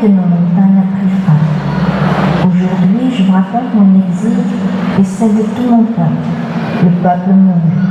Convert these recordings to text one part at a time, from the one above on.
nos montagnes préférées. Aujourd'hui, je vous raconte mon exil et celle de tout mon peuple, le peuple mouru.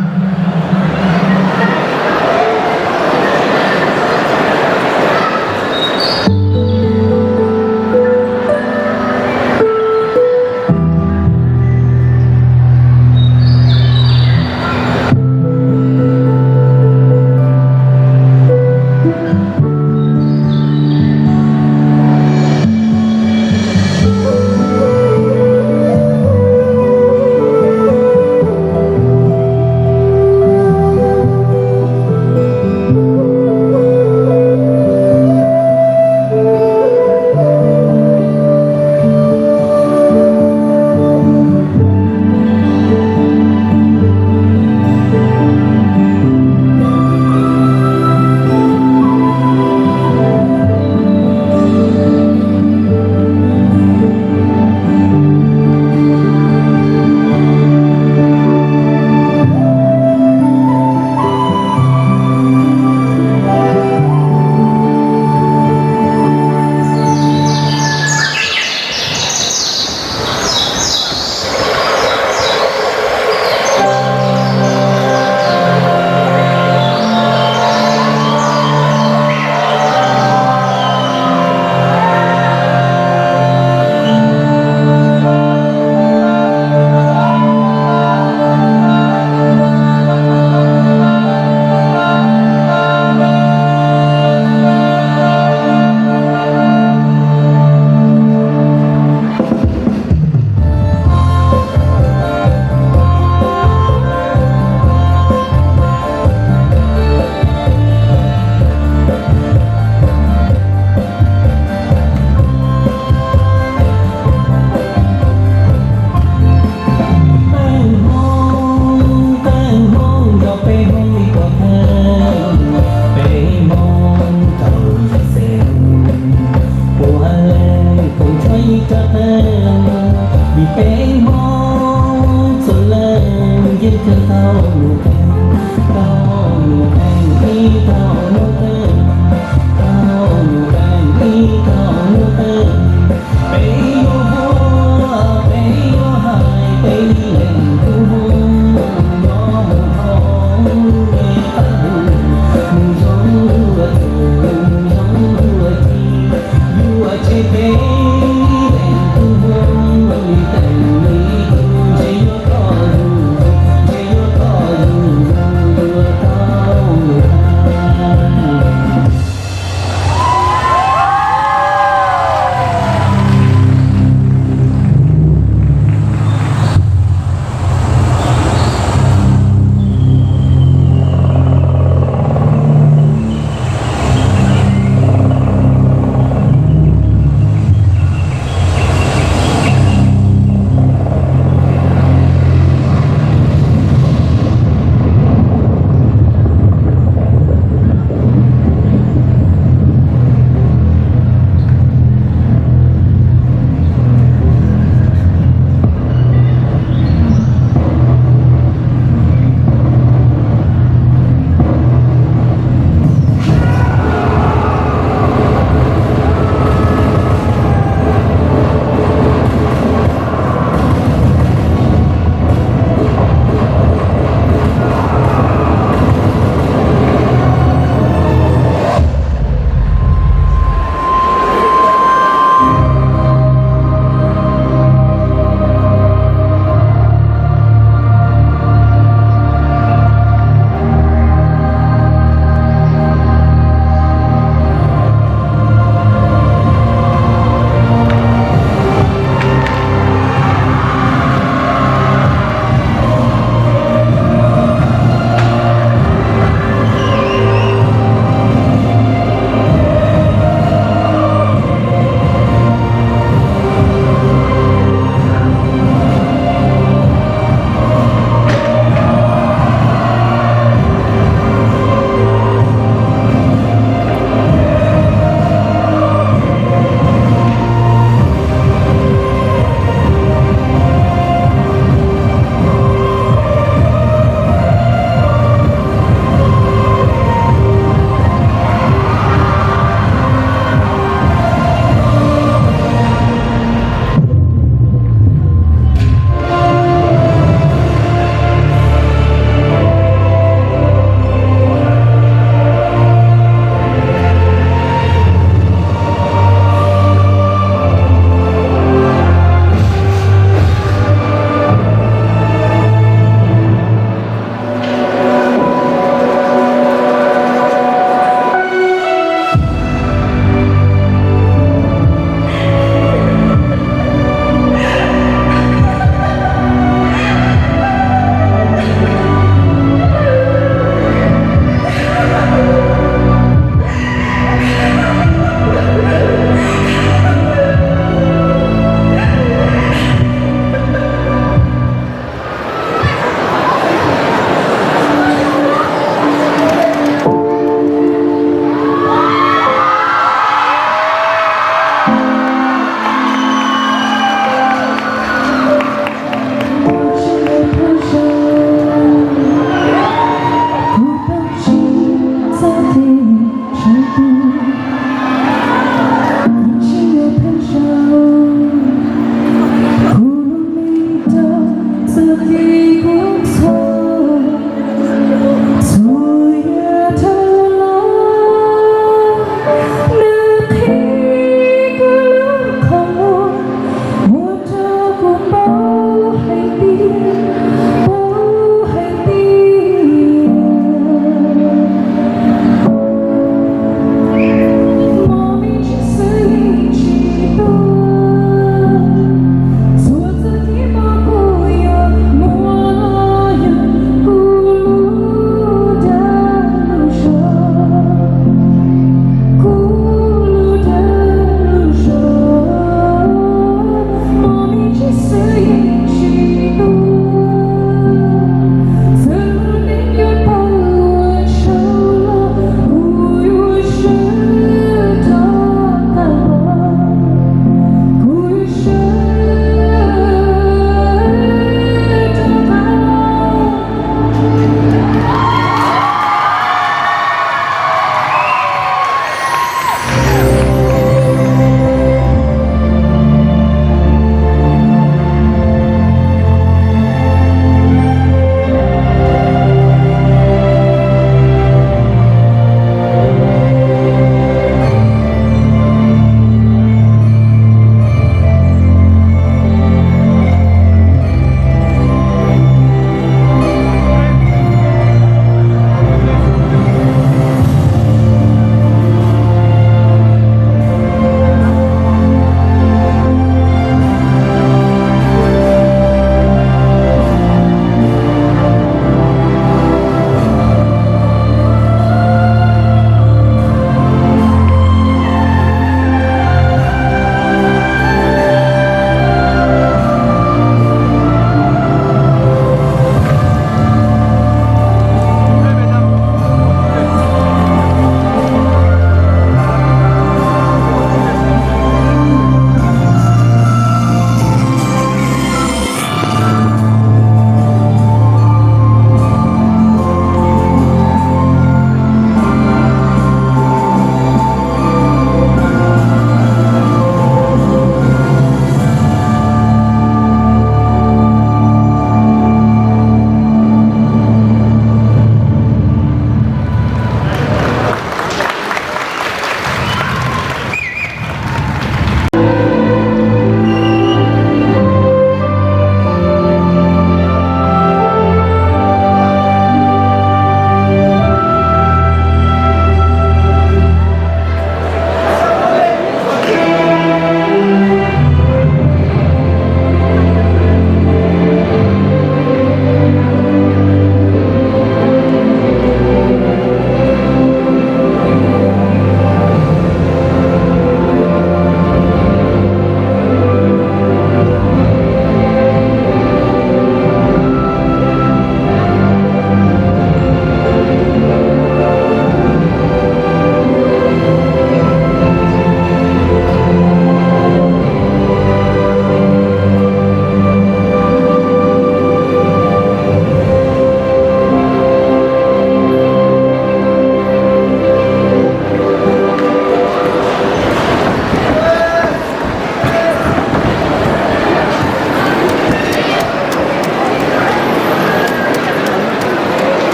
เ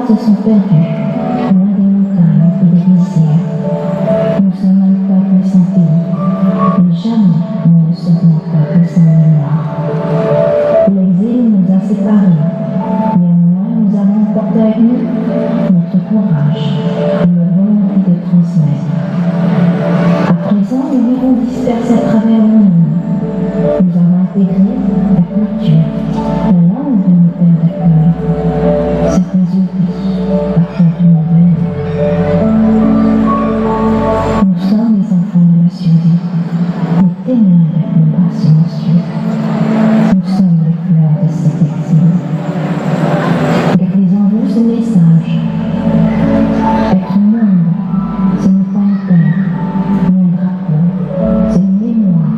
se sont perdus loin des montagnes et des rizières. Nous sommes un peuple sans pays, mais jamais nous ne serons un peuple sans mémoire. L'exil nous a séparés, néanmoins nous avons porté avec nous notre courage et notre volonté de transmettre. À présent, nous vivons dispersés à travers le monde. Nous avons intégré la culture, la langue de nos pères d'accueil. Certains oublient, parfois du mauvais. Nous sommes les enfants de la survie, les témoins avec nos bras silencieux. Nous sommes les fleurs de cet exil. Gardez en vous ce message. Être monde, ce n'est pas un père, ni un drapeau, c'est une mémoire.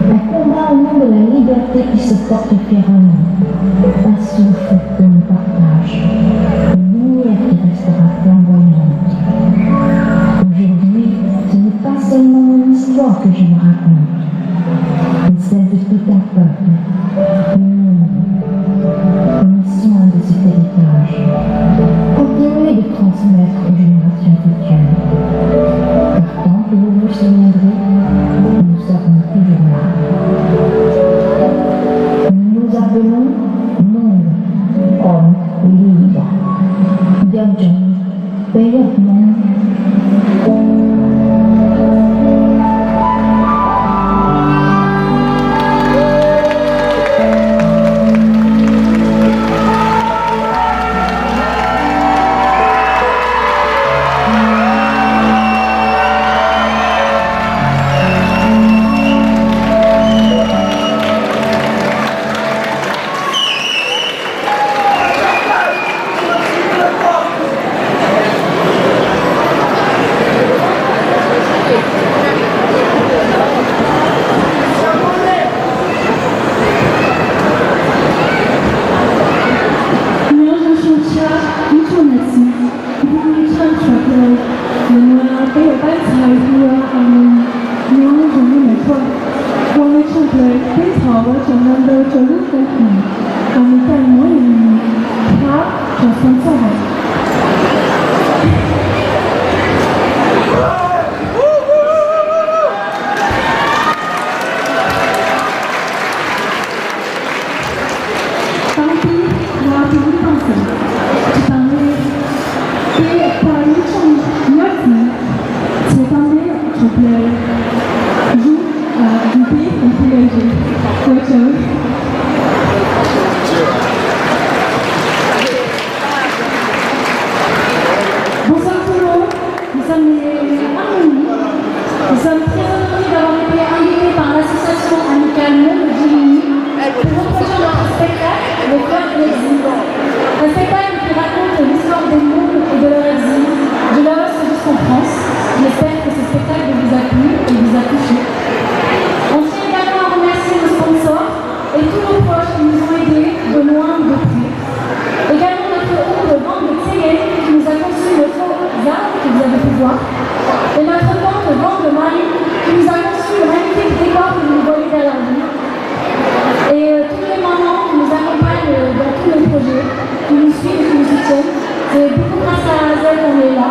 Un combat au nom de la liberté qui se porte fièrement. Un souffle que l'on partage. Une lumière qui restera flamboyante. Aujourd'hui, ce n'est pas seulement mon histoire que je me raconte, mais celle de tout un peuple, le monde. Prenez soin de cet héritage. Continuez de transmettre aux générations futures. Car tant que vous vous souviendrez, nous serons toujours là. Nous nous appelons monde, homme libre. Gardons, pays monde. C'est beaucoup grâce à elle qu'on est là.